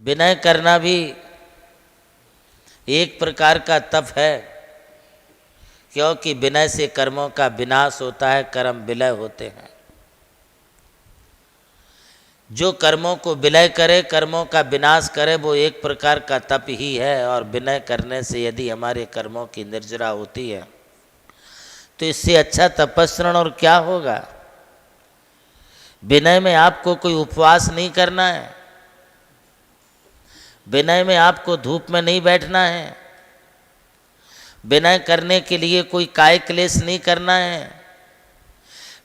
विनय करना भी एक प्रकार का तप है, क्योंकि विनय से कर्मों का विनाश होता है, कर्म विलय होते हैं। जो कर्मों को विलय करे, कर्मों का विनाश करे, वो एक प्रकार का तप ही है। और विनय करने से यदि हमारे कर्मों की निर्जरा होती है तो इससे अच्छा तपस्रण और क्या होगा। विनय में आपको कोई उपवास नहीं करना है, विनय में आपको धूप में नहीं बैठना है, विनय करने के लिए कोई काय क्लेश नहीं करना है,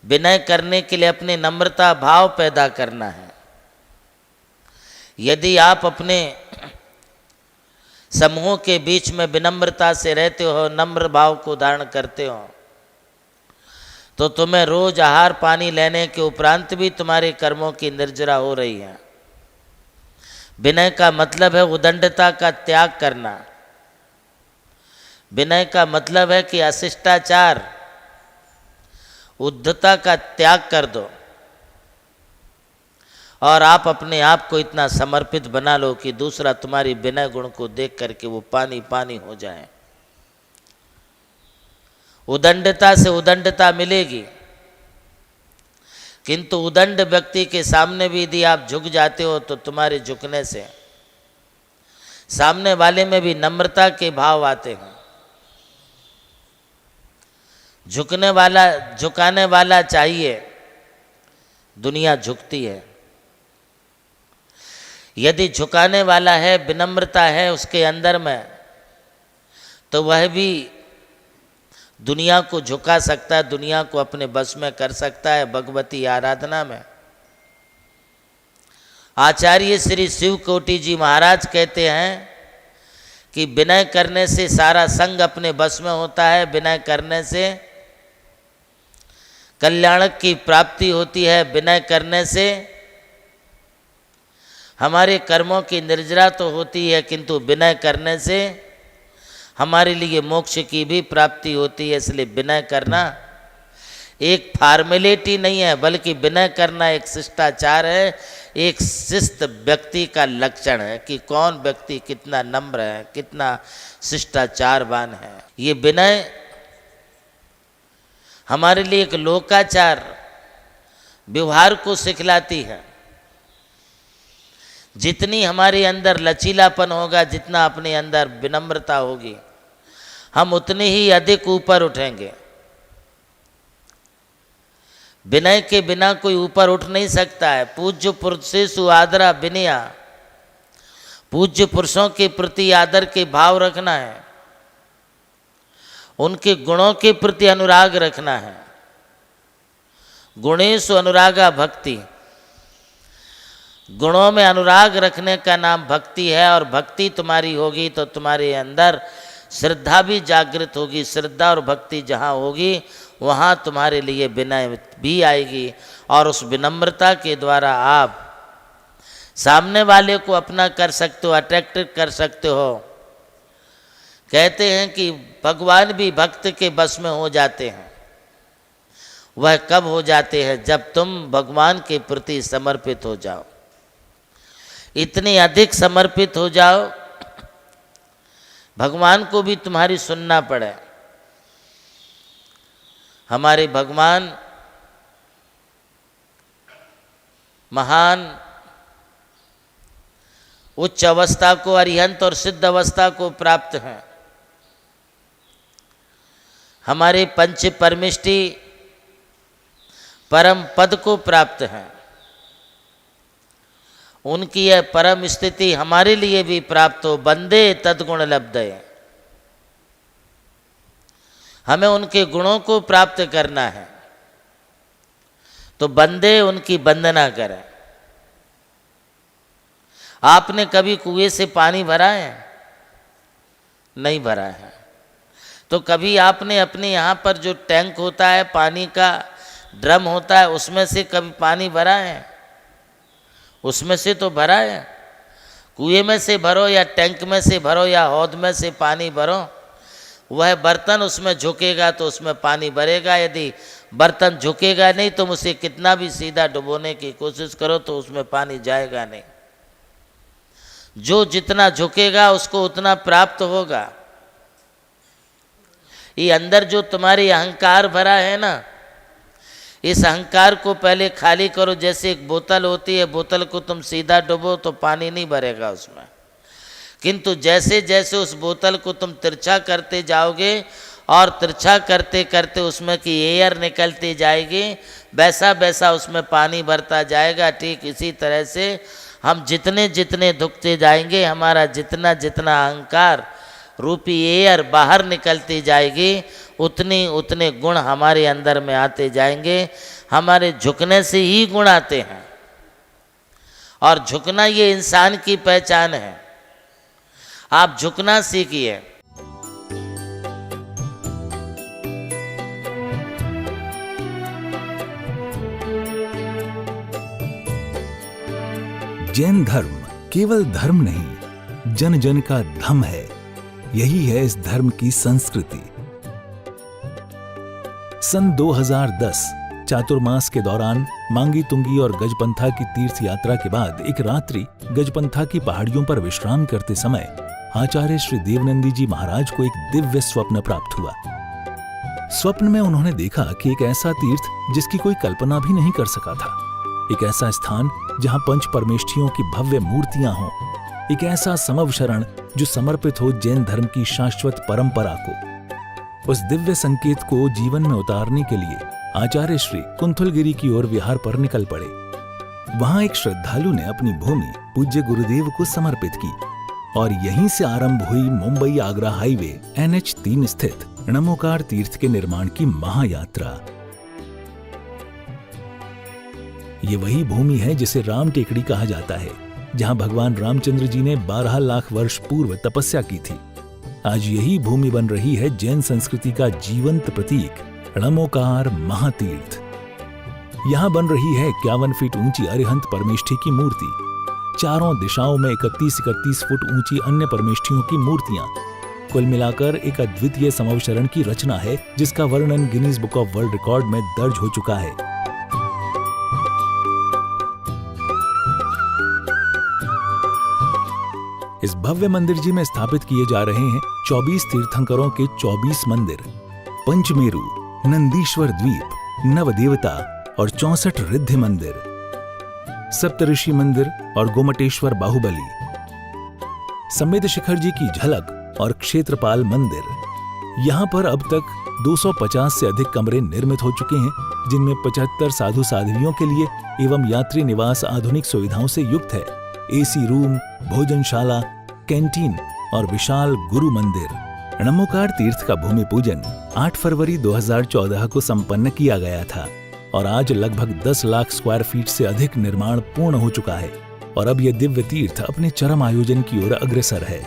विनय करने के लिए अपने नम्रता भाव पैदा करना है। यदि आप अपने समूह के बीच में विनम्रता से रहते हो, नम्र भाव को धारण करते हो, तो तुम्हें रोज आहार पानी लेने के उपरांत भी तुम्हारे कर्मों की निर्जरा हो रही है। विनय का मतलब है उदंडता का त्याग करना। विनय का मतलब है कि अशिष्टाचार, उद्धता का त्याग कर दो और आप अपने आप को इतना समर्पित बना लो कि दूसरा तुम्हारी विनय गुण को देख करके वो पानी पानी हो जाए। उदंडता से उदंडता मिलेगी, किंतु उदंड व्यक्ति के सामने भी यदि आप झुक जाते हो तो तुम्हारे झुकने से सामने वाले में भी नम्रता के भाव आते हैं। झुकने वाला झुकाने वाला चाहिए, दुनिया झुकती है। यदि झुकाने वाला है, विनम्रता है उसके अंदर में, तो वह भी दुनिया को झुका सकता है, दुनिया को अपने बस में कर सकता है भगवती आराधना में। आचार्य श्री शिव कोटि जी महाराज कहते हैं कि विनय करने से सारा संग अपने बस में होता है, विनय करने से कल्याण की प्राप्ति होती है, विनय करने से हमारे कर्मों की निर्जरा तो होती है, किंतु विनय करने से हमारे लिए मोक्ष की भी प्राप्ति होती है। इसलिए विनय करना एक फॉर्मेलिटी नहीं है, बल्कि विनय करना एक शिष्टाचार है, एक शिष्ट व्यक्ति का लक्षण है कि कौन व्यक्ति कितना नम्र है, कितना शिष्टाचारवान है। ये विनय हमारे लिए एक लोकाचार व्यवहार को सिखलाती है। जितनी हमारे अंदर लचीलापन होगा, जितना अपने अंदर विनम्रता होगी, हम उतने ही अधिक ऊपर उठेंगे। विनय के बिना कोई ऊपर उठ नहीं सकता है। पूज्य पुरुषेषु आदरा विनया, पूज्य पुरुषों के प्रति आदर के भाव रखना है, उनके गुणों के प्रति अनुराग रखना है। गुणेषु अनुरागा भक्ति, गुणों में अनुराग रखने का नाम भक्ति है। और भक्ति तुम्हारी होगी तो तुम्हारे अंदर श्रद्धा भी जागृत होगी। श्रद्धा और भक्ति जहाँ होगी वहाँ तुम्हारे लिए विनय भी आएगी, और उस विनम्रता के द्वारा आप सामने वाले को अपना कर सकते हो, अट्रैक्ट कर सकते हो। कहते हैं कि भगवान भी भक्त के बस में हो जाते हैं। वह कब हो जाते हैं? जब तुम भगवान के प्रति समर्पित हो जाओ, इतने अधिक समर्पित हो जाओ भगवान को भी तुम्हारी सुनना पड़े। हमारे भगवान महान उच्च अवस्था को, अरिहंत और सिद्ध अवस्था को प्राप्त हैं। हमारे पंच परमिष्टि परम पद को प्राप्त हैं। उनकी यह परम स्थिति हमारे लिए भी प्राप्त हो। बंदे तद्गुण लब्धे, हमें उनके गुणों को प्राप्त करना है, तो बंदे उनकी वंदना करें। आपने कभी कुएं से पानी भरा है? नहीं भरा है। तो कभी आपने अपने यहाँ पर जो टैंक होता है, पानी का ड्रम होता है, उसमें से कभी पानी भरा है? उसमें से तो भरा है। कुएं में से भरो या टैंक में से भरो या हौद में से पानी भरो, वह बर्तन उसमें झुकेगा तो उसमें पानी भरेगा। यदि बर्तन झुकेगा नहीं, तुम उसे कितना भी सीधा डुबोने की कोशिश करो तो उसमें पानी जाएगा नहीं। जो जितना झुकेगा उसको उतना प्राप्त होगा। ये अंदर जो तुम्हारी अहंकार भरा है ना, इस अहंकार को पहले खाली करो। जैसे एक बोतल होती है, बोतल को तुम सीधा डुबो तो पानी नहीं भरेगा उसमें, किंतु जैसे जैसे उस बोतल को तुम तिरछा करते जाओगे और तिरछा करते करते उसमें की एयर निकलती जाएगी, वैसा वैसा उसमें पानी भरता जाएगा। ठीक इसी तरह से हम जितने जितने दुखते जाएंगे, हमारा जितना जितना अहंकार रूपी एयर बाहर निकलती जाएगी, उतने गुण हमारे अंदर में आते जाएंगे। हमारे झुकने से ही गुण आते हैं, और झुकना ये इंसान की पहचान है। आप झुकना सीखिए। जैन धर्म केवल धर्म नहीं, जन जन का धम है। यही है इस धर्म की संस्कृति। सन 2010 चातुर्मास के दौरान मांगी तुंगी और गजपंथा की तीर्थ यात्रा के बाद एक रात्रि गजपंथा की पहाड़ियों पर विश्राम करते समय आचार्य श्री देवनंदी जी महाराज को एक दिव्य स्वप्न प्राप्त हुआ। स्वप्न में उन्होंने देखा कि एक ऐसा तीर्थ जिसकी कोई कल्पना भी नहीं कर सका था, एक ऐसा स्थान जहां पंच परमेष्ठियों की भव्य मूर्तियां हों, एक ऐसा समव शरण जो समर्पित हो जैन धर्म की शाश्वत परंपरा को। उस दिव्य संकेत को जीवन में उतारने के लिए आचार्य श्री कुंथलगिरी की ओर विहार पर निकल पड़े। वहां एक श्रद्धालु ने अपनी भूमि पूज्य गुरुदेव को समर्पित की और यहीं से आरंभ हुई मुंबई आगरा हाईवे NH3 स्थित णमोकार तीर्थ के निर्माण की महायात्रा। ये वही भूमि है जिसे राम टेकड़ी कहा जाता है, जहां भगवान रामचंद्र जी ने 12 लाख वर्ष पूर्व तपस्या की थी। आज यही भूमि बन रही है जैन संस्कृति का जीवंत प्रतीक णमोकार महातीर्थ। यहां बन रही है 51 फीट ऊंची अरिहंत परमेष्ठी की मूर्ति, चारों दिशाओं में 31-31 फुट ऊंची अन्य परमेष्ठियों की मूर्तियां। कुल मिलाकर एक अद्वितीय समवशरण की रचना है, जिसका वर्णन Guinness book of world record में दर्ज हो चुका है। इस भव्य मंदिर जी में स्थापित किए जा रहे हैं 24 तीर्थंकरों के 24 मंदिर, पंचमेरु, नंदीश्वर द्वीप, नवदेवता और 64 रिद्धि मंदिर, सप्तऋषि मंदिर और गोमटेश्वर बाहुबली, संवेद शिखर जी की झलक और क्षेत्रपाल मंदिर। यहाँ पर अब तक 250 से अधिक कमरे निर्मित हो चुके हैं, जिनमें 75 साधु साध्वियों के लिए एवं यात्री निवास आधुनिक सुविधाओं से युक्त है। AC रूम, भोजनशाला, कैंटीन और विशाल गुरु मंदिर। णमोकार तीर्थ का भूमि पूजन 8 फरवरी 2014 को संपन्न किया गया था और आज लगभग 10 लाख स्क्वायर फीट से अधिक निर्माण पूर्ण हो चुका है और अब यह दिव्य तीर्थ अपने चरम आयोजन की ओर अग्रसर है।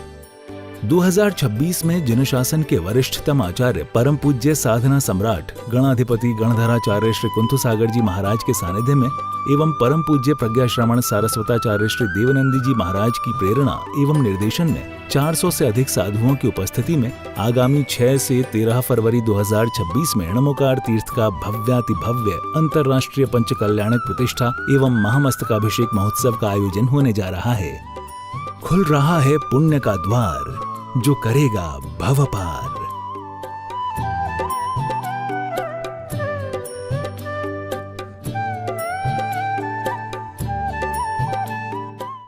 2026 में जिन शासन के वरिष्ठतम आचार्य परम पूज्य साधना सम्राट गणाधिपति गणधराचार्य श्री कुंथु सागर जी महाराज के सानिध्य में एवं परम पूज्य प्रज्ञा श्रवण सारस्वताचार्य श्री देवनंदी जी महाराज की प्रेरणा एवं निर्देशन में 400 से अधिक साधुओं की उपस्थिति में आगामी 6 से 13 फरवरी 2026 में णमोकार तीर्थ का भव्याति भव्य अंतर्राष्ट्रीय पंच कल्याणक प्रतिष्ठा एवं महामस्तकाभिषेक महोत्सव का आयोजन होने जा रहा है। खुल रहा है पुण्य का द्वार, जो करेगा भव पार।